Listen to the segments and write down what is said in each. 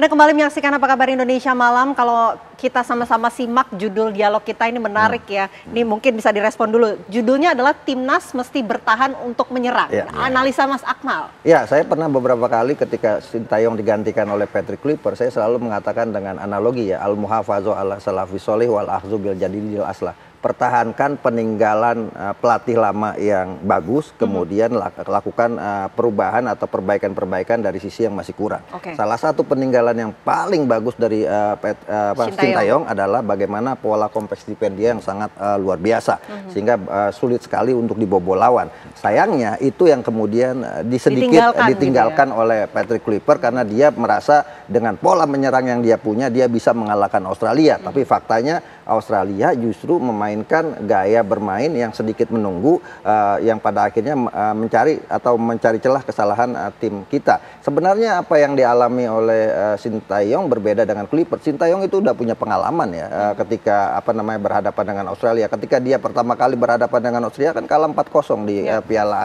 Anda kembali menyaksikan Apa Kabar Indonesia Malam. Kalau kita sama-sama simak judul dialog kita ini menarik ya. Ini mungkin bisa direspon dulu. Judulnya adalah Timnas Mesti Bertahan untuk Menyerang. Analisa Mas Akmal. Ya, saya pernah beberapa kali ketika Sintayong digantikan oleh Patrick Kluivert, saya selalu mengatakan dengan analogi ya, al-muhafazu ala salafi sholih wal akhzu bil jadidil aslah. Pertahankan peninggalan pelatih lama yang bagus, kemudian lakukan perubahan atau perbaikan-perbaikan dari sisi yang masih kurang. Salah satu peninggalan yang paling bagus dari Sintayong adalah bagaimana pola kompetisi dia yang sangat luar biasa, sehingga sulit sekali untuk dibobol lawan. Sayangnya itu yang kemudian ditinggalkan oleh Patrick Kluivert karena dia merasa dengan pola menyerang yang dia punya dia bisa mengalahkan Australia. Tapi faktanya Australia justru memainkan gaya bermain yang sedikit menunggu, yang pada akhirnya mencari celah kesalahan tim kita. Sebenarnya apa yang dialami oleh Sintayong berbeda dengan Kluivert. Sintayong itu udah punya pengalaman ya, ketika berhadapan dengan Australia. Ketika dia pertama kali berhadapan dengan Australia kan kalah 4-0 di Piala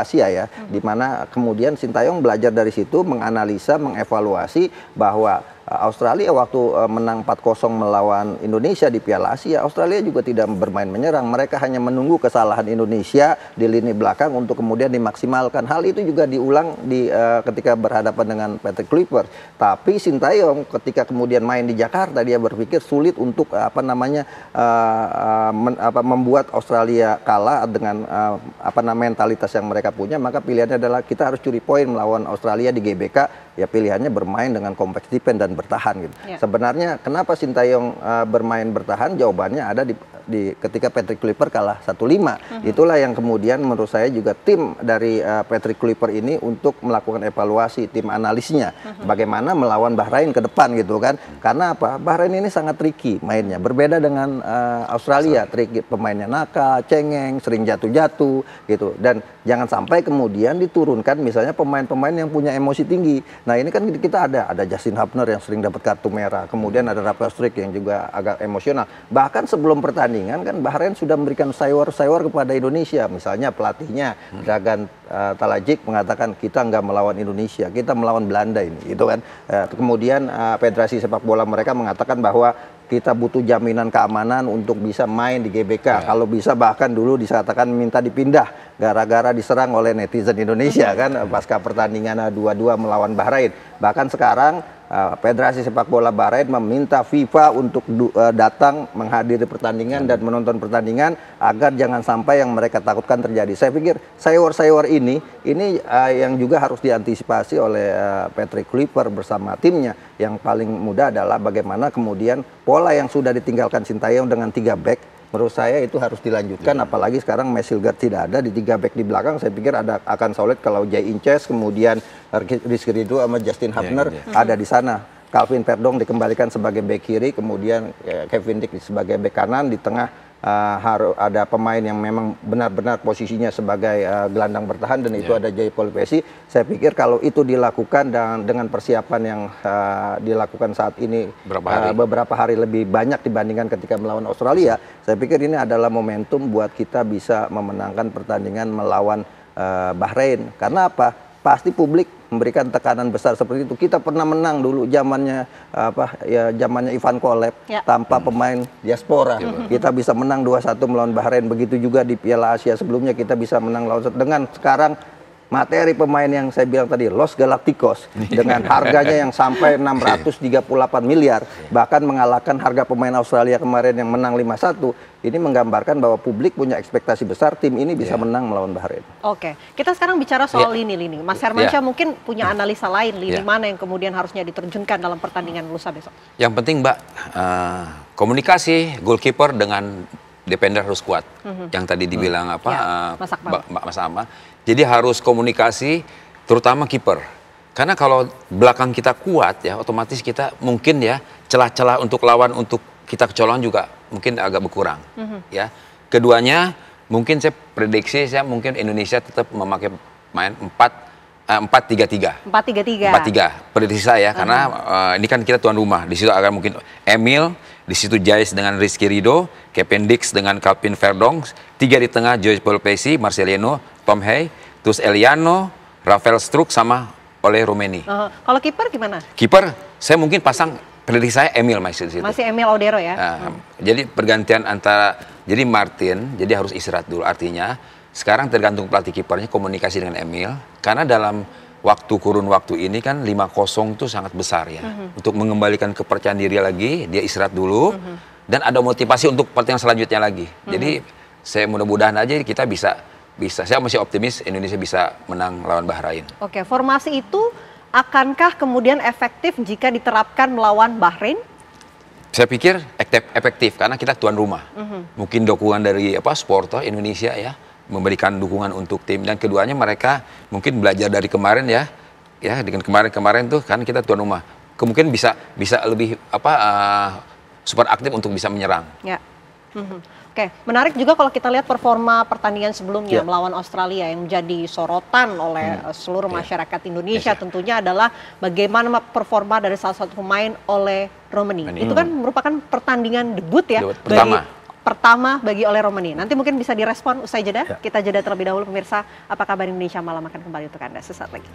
Asia ya, dimana kemudian Sintayong belajar dari situ, menganalisa, mengevaluasi bahwa Australia waktu menang 4-0 melawan Indonesia di Piala Asia, Australia juga tidak bermain menyerang. Mereka hanya menunggu kesalahan Indonesia di lini belakang untuk kemudian dimaksimalkan. Hal itu juga diulang ketika berhadapan dengan Patrick Kluivert. Tapi Sintayong ketika kemudian main di Jakarta, dia berpikir sulit untuk membuat Australia kalah dengan mentalitas yang mereka punya. Maka pilihannya adalah kita harus curi poin melawan Australia di GBK. Ya pilihannya bermain dengan kompleks defense dan bertahan gitu. Sebenarnya kenapa Sintayong bermain bertahan? Jawabannya ada di ketika Patrick Kluivert kalah 1-5. Itulah yang kemudian menurut saya juga tim dari Patrick Kluivert ini untuk melakukan evaluasi, tim analisnya bagaimana melawan Bahrain ke depan gitu kan. Karena apa? Bahrain ini sangat tricky mainnya. Berbeda dengan Australia, tricky, pemainnya nakal, cengeng, sering jatuh-jatuh gitu. Dan jangan sampai kemudian diturunkan misalnya pemain-pemain yang punya emosi tinggi. Nah ini kan kita ada Justin Hubner yang sering dapat kartu merah, kemudian ada Rafael Struijk yang juga agak emosional. Bahkan sebelum pertandingan kan Bahrain sudah memberikan sayur-sayur kepada Indonesia. Misalnya pelatihnya Dragan Talajic mengatakan kita nggak melawan Indonesia, kita melawan Belanda ini, gitu kan. Kemudian Federasi Sepak Bola mereka mengatakan bahwa kita butuh jaminan keamanan untuk bisa main di GBK. Kalau bisa bahkan dulu disatakan minta dipindah gara-gara diserang oleh netizen Indonesia kan pasca pertandingan 2-2 melawan Bahrain. Bahkan sekarang Federasi Sepak Bola Bahrain meminta FIFA untuk datang menghadiri pertandingan dan menonton pertandingan agar jangan sampai yang mereka takutkan terjadi. Saya pikir sayur-sayur ini yang juga harus diantisipasi oleh Patrick Kluivert bersama timnya. Yang paling mudah adalah bagaimana kemudian pola yang sudah ditinggalkan Sintayong dengan 3 back. Menurut saya itu harus dilanjutkan, apalagi sekarang Mesilgard tidak ada, di 3 back di belakang saya pikir akan solid kalau Jay Inces, kemudian Rizky Ridho sama Justin Hubner ada di sana. Calvin Verdong dikembalikan sebagai back kiri, kemudian Kevin Dix sebagai back kanan, di tengah harus ada pemain yang memang benar-benar posisinya sebagai gelandang bertahan, dan itu ada Jay Polipesi. Saya pikir kalau itu dilakukan dengan persiapan yang dilakukan saat ini beberapa hari lebih banyak dibandingkan ketika melawan Australia, saya pikir ini adalah momentum buat kita bisa memenangkan pertandingan melawan Bahrain. Karena apa? Pasti publik memberikan tekanan besar seperti itu. Kita pernah menang dulu zamannya zamannya Ivan Kolev tanpa pemain diaspora. Kita bisa menang 2-1 melawan Bahrain. Begitu juga di Piala Asia sebelumnya kita bisa menang lawan dengan sekarang materi pemain yang saya bilang tadi, Los Galacticos, dengan harganya yang sampai 638 miliar, bahkan mengalahkan harga pemain Australia kemarin yang menang 5-1, ini menggambarkan bahwa publik punya ekspektasi besar, tim ini bisa menang melawan Bahrain. Oke, kita sekarang bicara soal lini-lini. Mas Hermansyah mungkin punya analisa lain, lini mana yang kemudian harusnya diterjunkan dalam pertandingan lusa besok? Yang penting Mbak, komunikasi goalkeeper dengan defender harus kuat. Yang tadi dibilang Mas Akmal. Jadi harus komunikasi, terutama kiper. Karena kalau belakang kita kuat ya, otomatis kita mungkin ya celah-celah untuk lawan untuk kita kecolongan juga mungkin agak berkurang. Ya, keduanya mungkin saya prediksi mungkin Indonesia tetap memakai main 4-3-3. 4-3. Prediksi saya karena ini kan kita tuan rumah. Di situ akan mungkin Emil, di situ Jais dengan Rizky Ridho, Kevin Dix dengan Calvin Verdong, 3 di tengah Joyce Polpesi, Marcelino, Tom Hey, terus Eliano, Rafael Struijk sama oleh Romeni. Kalau kiper gimana? Kiper, saya mungkin pasang prediksi saya Emil masih di situ. Masih Emil Audero ya. Jadi pergantian antara jadi Martin, jadi harus istirahat dulu. Artinya sekarang tergantung pelatih kipernya komunikasi dengan Emil, karena dalam kurun waktu ini kan 5-0 tuh sangat besar ya. Untuk mengembalikan kepercayaan diri lagi, dia istirahat dulu dan ada motivasi untuk pertandingan selanjutnya lagi. Jadi saya mudah-mudahan aja kita bisa. Saya masih optimis Indonesia bisa menang lawan Bahrain. Oke, formasi itu akankah kemudian efektif jika diterapkan melawan Bahrain? Saya pikir efektif karena kita tuan rumah. Mungkin dukungan dari supporter Indonesia ya memberikan dukungan untuk tim, dan keduanya mereka mungkin belajar dari kemarin ya dengan kemarin tuh kan kita tuan rumah. Kemungkinan bisa lebih super aktif untuk bisa menyerang. Ya. Oke, menarik juga kalau kita lihat performa pertandingan sebelumnya melawan Australia yang menjadi sorotan oleh seluruh masyarakat Indonesia tentunya adalah bagaimana performa dari salah satu pemain oleh Romeni. Itu kan merupakan pertandingan debut ya, pertama bagi oleh Romeni. Nanti mungkin bisa direspon usai jeda. Kita jeda terlebih dahulu pemirsa. Apa kabar Indonesia Malam akan kembali untuk Anda sesaat lagi.